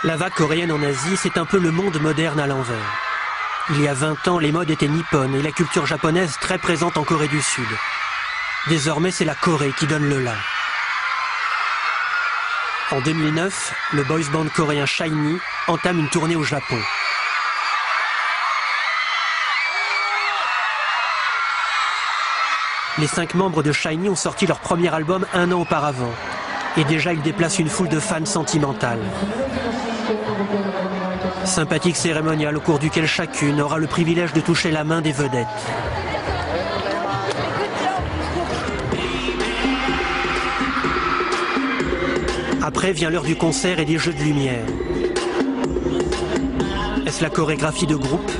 La vague coréenne en Asie, c'est un peu le monde moderne à l'envers. Il y a 20 ans, les modes étaient nippones et la culture japonaise très présente en Corée du Sud. Désormais, c'est la Corée qui donne le là. En 2009, le boys band coréen SHINee entame une tournée au Japon. Les 5 membres de SHINee ont sorti leur premier album 1 an auparavant. Et déjà, ils déplacent une foule de fans sentimentales. Sympathique cérémonial au cours duquel chacune aura le privilège de toucher la main des vedettes. Après vient l'heure du concert et des jeux de lumière. Est-ce la chorégraphie de groupe?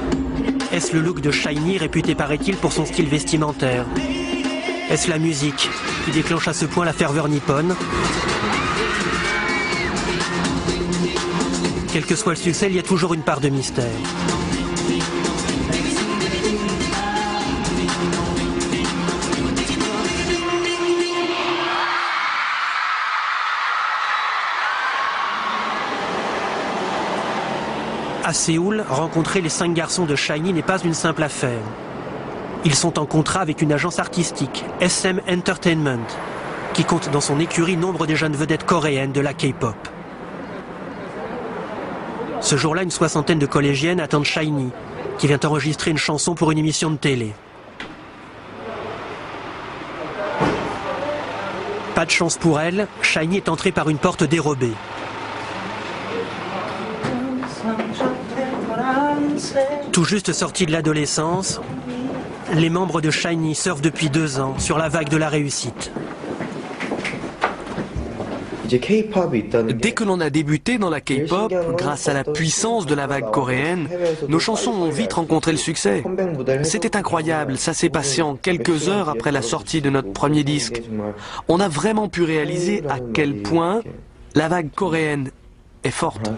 Est-ce le look de SHINee, réputé paraît-il pour son style vestimentaire? Est-ce la musique qui déclenche à ce point la ferveur nippone? Quel que soit le succès, il y a toujours une part de mystère. À Séoul, rencontrer les 5 garçons de SHINee n'est pas une simple affaire. Ils sont en contrat avec une agence artistique, SM Entertainment, qui compte dans son écurie nombre de jeunes vedettes coréennes de la K-pop. Ce jour-là, une 60aine de collégiennes attendent SHINee, qui vient enregistrer une chanson pour une émission de télé. Pas de chance pour elle, SHINee est entrée par une porte dérobée. Tout juste sortis de l'adolescence, les membres de SHINee surfent depuis 2 ans sur la vague de la réussite. Dès que l'on a débuté dans la K-pop, grâce à la puissance de la vague coréenne, nos chansons ont vite rencontré le succès. C'était incroyable, ça s'est passé en quelques heures après la sortie de notre premier disque. On a vraiment pu réaliser à quel point la vague coréenne est forte.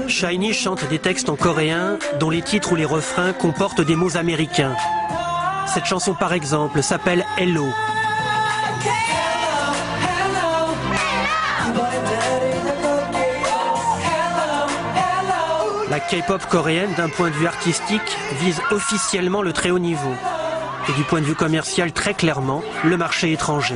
SHINee chante des textes en coréen dont les titres ou les refrains comportent des mots américains. Cette chanson par exemple s'appelle Hello. La K-pop coréenne, d'un point de vue artistique, vise officiellement le très haut niveau. Et du point de vue commercial, très clairement, le marché étranger.